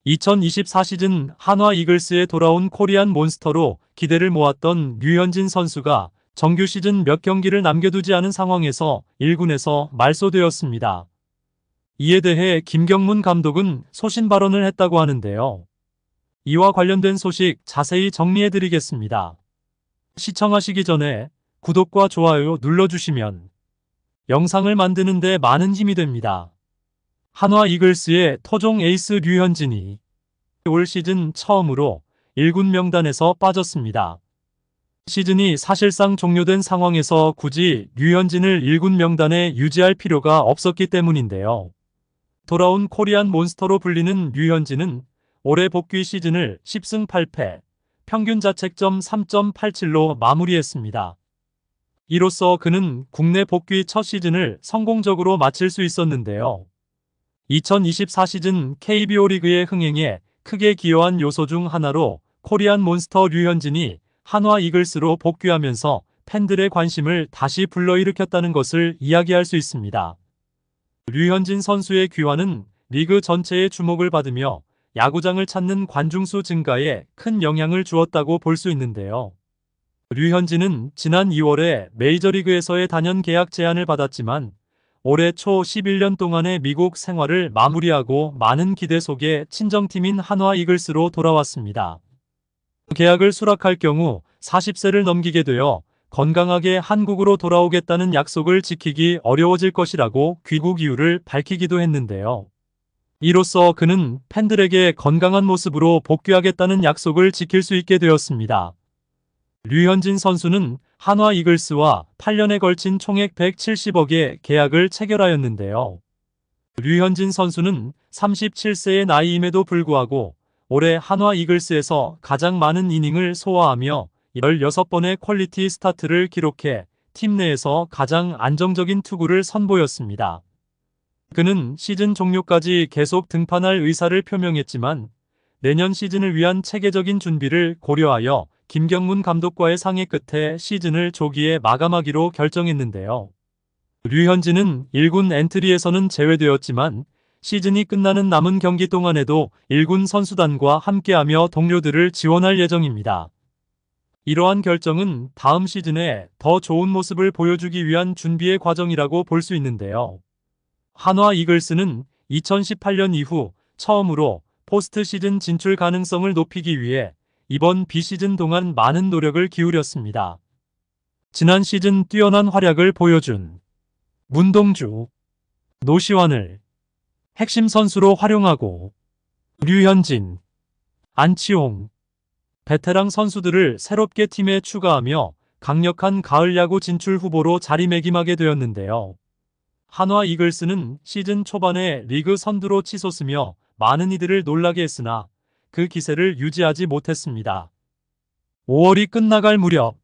2024 시즌 한화 이글스에 돌아온 코리안 몬스터로 기대를 모았던 류현진 선수가 정규 시즌 몇 경기를 남겨두지 않은 상황에서 1군에서 말소되었습니다. 이에 대해 김경문 감독은 소신 발언을 했다고 하는데요. 이와 관련된 소식 자세히 정리해드리겠습니다. 시청하시기 전에 구독과 좋아요 눌러주시면 영상을 만드는 데 많은 힘이 됩니다. 한화 이글스의 토종 에이스 류현진이 올 시즌 처음으로 1군 명단에서 빠졌습니다. 시즌이 사실상 종료된 상황에서 굳이 류현진을 1군 명단에 유지할 필요가 없었기 때문인데요. 돌아온 코리안 몬스터로 불리는 류현진은 올해 복귀 시즌을 10승 8패, 평균 자책점 3.87로 마무리했습니다. 이로써 그는 국내 복귀 첫 시즌을 성공적으로 마칠 수 있었는데요. 2024 시즌 KBO 리그의 흥행에 크게 기여한 요소 중 하나로 코리안 몬스터 류현진이 한화 이글스로 복귀하면서 팬들의 관심을 다시 불러일으켰다는 것을 이야기할 수 있습니다. 류현진 선수의 귀환은 리그 전체의 주목을 받으며 야구장을 찾는 관중수 증가에 큰 영향을 주었다고 볼 수 있는데요. 류현진은 지난 2월에 메이저리그에서의 단연 계약 제안을 받았지만 올해 초 11년 동안의 미국 생활을 마무리하고 많은 기대 속에 친정팀인 한화 이글스로 돌아왔습니다. 계약을 수락할 경우 40세를 넘기게 되어 건강하게 한국으로 돌아오겠다는 약속을 지키기 어려워질 것이라고 귀국 이유를 밝히기도 했는데요. 이로써 그는 팬들에게 건강한 모습으로 복귀하겠다는 약속을 지킬 수 있게 되었습니다. 류현진 선수는 한화 이글스와 8년에 걸친 총액 170억의 계약을 체결하였는데요. 류현진 선수는 37세의 나이임에도 불구하고 올해 한화 이글스에서 가장 많은 이닝을 소화하며 16번의 퀄리티 스타트를 기록해 팀 내에서 가장 안정적인 투구를 선보였습니다. 그는 시즌 종료까지 계속 등판할 의사를 표명했지만 내년 시즌을 위한 체계적인 준비를 고려하여 김경문 감독과의 상의 끝에 시즌을 조기에 마감하기로 결정했는데요. 류현진은 1군 엔트리에서는 제외되었지만 시즌이 끝나는 남은 경기 동안에도 1군 선수단과 함께하며 동료들을 지원할 예정입니다. 이러한 결정은 다음 시즌에 더 좋은 모습을 보여주기 위한 준비의 과정이라고 볼 수 있는데요. 한화 이글스는 2018년 이후 처음으로 포스트 시즌 진출 가능성을 높이기 위해 이번 비시즌 동안 많은 노력을 기울였습니다. 지난 시즌 뛰어난 활약을 보여준 문동주, 노시환을 핵심 선수로 활용하고 류현진, 안치홍, 베테랑 선수들을 새롭게 팀에 추가하며 강력한 가을 야구 진출 후보로 자리매김하게 되었는데요. 한화 이글스는 시즌 초반에 리그 선두로 치솟으며 많은 이들을 놀라게 했으나 그 기세를 유지하지 못했습니다. 5월이 끝나갈 무렵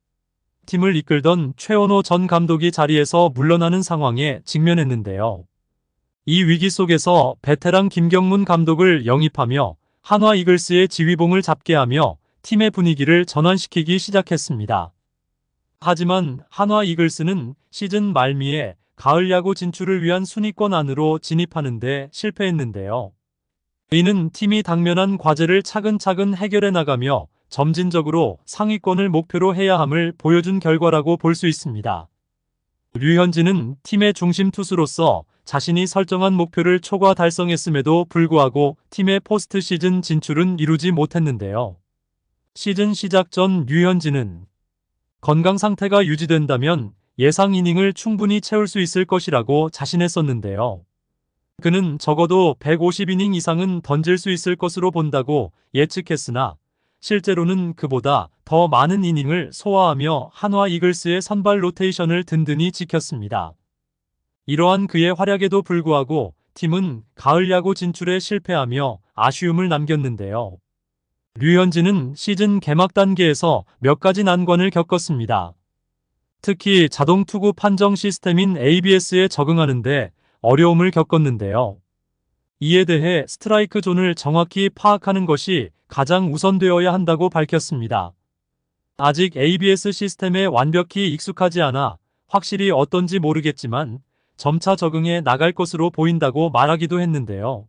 팀을 이끌던 최원호 전 감독이 자리에서 물러나는 상황에 직면했는데요. 이 위기 속에서 베테랑 김경문 감독을 영입하며 한화 이글스의 지휘봉을 잡게 하며 팀의 분위기를 전환시키기 시작했습니다. 하지만 한화 이글스는 시즌 말미에 가을 야구 진출을 위한 순위권 안으로 진입하는 데 실패했는데요. 이는 팀이 당면한 과제를 차근차근 해결해 나가며 점진적으로 상위권을 목표로 해야 함을 보여준 결과라고 볼 수 있습니다. 류현진은 팀의 중심 투수로서 자신이 설정한 목표를 초과 달성했음에도 불구하고 팀의 포스트 시즌 진출은 이루지 못했는데요. 시즌 시작 전 류현진은 건강 상태가 유지된다면 예상 이닝을 충분히 채울 수 있을 것이라고 자신했었는데요. 그는 적어도 150이닝 이상은 던질 수 있을 것으로 본다고 예측했으나 실제로는 그보다 더 많은 이닝을 소화하며 한화 이글스의 선발 로테이션을 든든히 지켰습니다. 이러한 그의 활약에도 불구하고 팀은 가을 야구 진출에 실패하며 아쉬움을 남겼는데요. 류현진은 시즌 개막 단계에서 몇 가지 난관을 겪었습니다. 특히 자동 투구 판정 시스템인 ABS에 적응하는데 어려움을 겪었는데요. 이에 대해 스트라이크 존을 정확히 파악하는 것이 가장 우선되어야 한다고 밝혔습니다. 아직 ABS 시스템에 완벽히 익숙하지 않아 확실히 어떤지 모르겠지만 점차 적응해 나갈 것으로 보인다고 말하기도 했는데요.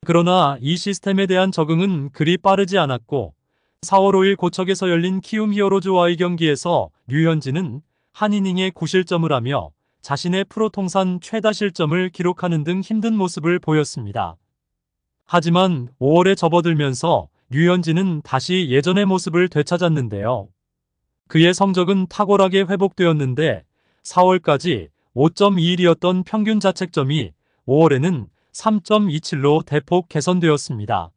그러나 이 시스템에 대한 적응은 그리 빠르지 않았고 4월 5일 고척에서 열린 키움 히어로즈와의 경기에서 류현진은 한 이닝에 9실점을 하며 자신의 프로 통산 최다 실점을 기록하는 등 힘든 모습을 보였습니다. 하지만 5월에 접어들면서 류현진은 다시 예전의 모습을 되찾았는데요. 그의 성적은 탁월하게 회복되었는데 4월까지 5.21이었던 평균 자책점이 5월에는 3.27로 대폭 개선되었습니다.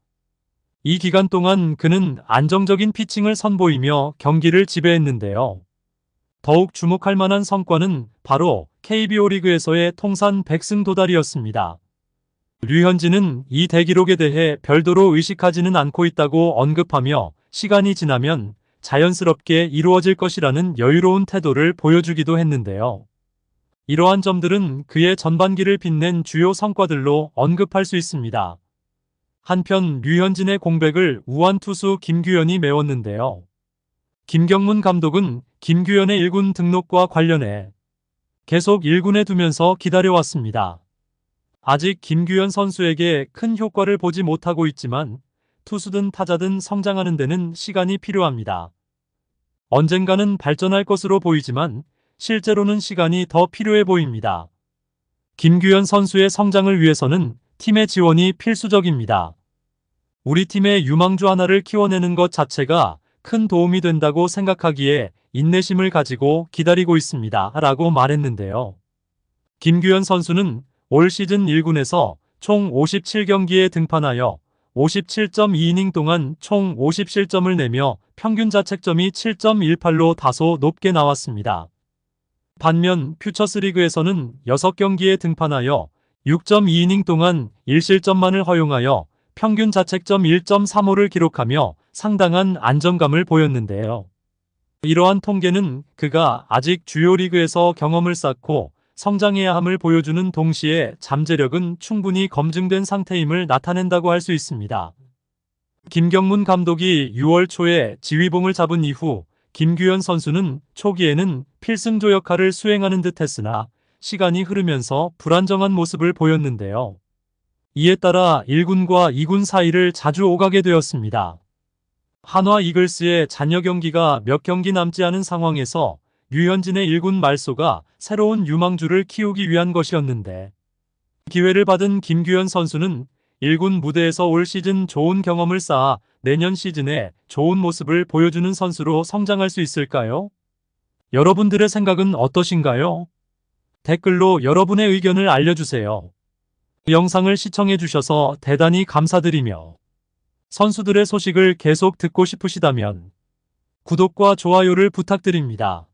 이 기간 동안 그는 안정적인 피칭을 선보이며 경기를 지배했는데요. 더욱 주목할 만한 성과는 바로 KBO 리그에서의 통산 100승 도달이었습니다. 류현진은 이 대기록에 대해 별도로 의식하지는 않고 있다고 언급하며 시간이 지나면 자연스럽게 이루어질 것이라는 여유로운 태도를 보여주기도 했는데요. 이러한 점들은 그의 전반기를 빛낸 주요 성과들로 언급할 수 있습니다. 한편 류현진의 공백을 우완 투수 김규현이 메웠는데요. 김경문 감독은 김규현의 1군 등록과 관련해 계속 1군에 두면서 기다려왔습니다. 아직 김규현 선수에게 큰 효과를 보지 못하고 있지만 투수든 타자든 성장하는 데는 시간이 필요합니다. 언젠가는 발전할 것으로 보이지만 실제로는 시간이 더 필요해 보입니다. 김규현 선수의 성장을 위해서는 팀의 지원이 필수적입니다. 우리 팀의 유망주 하나를 키워내는 것 자체가 큰 도움이 된다고 생각하기에 인내심을 가지고 기다리고 있습니다. 라고 말했는데요. 김규현 선수는 올 시즌 1군에서 총 57경기에 등판하여 57.2이닝 동안 총 50실점을 내며 평균 자책점이 7.18로 다소 높게 나왔습니다. 반면 퓨처스리그에서는 6경기에 등판하여 6.2이닝 동안 1실점만을 허용하여 평균 자책점 1.35를 기록하며 상당한 안정감을 보였는데요. 이러한 통계는 그가 아직 주요 리그에서 경험을 쌓고 성장해야 함을 보여주는 동시에 잠재력은 충분히 검증된 상태임을 나타낸다고 할 수 있습니다. 김경문 감독이 6월 초에 지휘봉을 잡은 이후 김규현 선수는 초기에는 필승조 역할을 수행하는 듯 했으나 시간이 흐르면서 불안정한 모습을 보였는데요. 이에 따라 1군과 2군 사이를 자주 오가게 되었습니다. 한화 이글스의 잔여 경기가 몇 경기 남지 않은 상황에서 류현진의 1군 말소가 새로운 유망주를 키우기 위한 것이었는데 기회를 받은 김규현 선수는 1군 무대에서 올 시즌 좋은 경험을 쌓아 내년 시즌에 좋은 모습을 보여주는 선수로 성장할 수 있을까요? 여러분들의 생각은 어떠신가요? 댓글로 여러분의 의견을 알려주세요. 영상을 시청해주셔서 대단히 감사드리며 선수들의 소식을 계속 듣고 싶으시다면 구독과 좋아요를 부탁드립니다.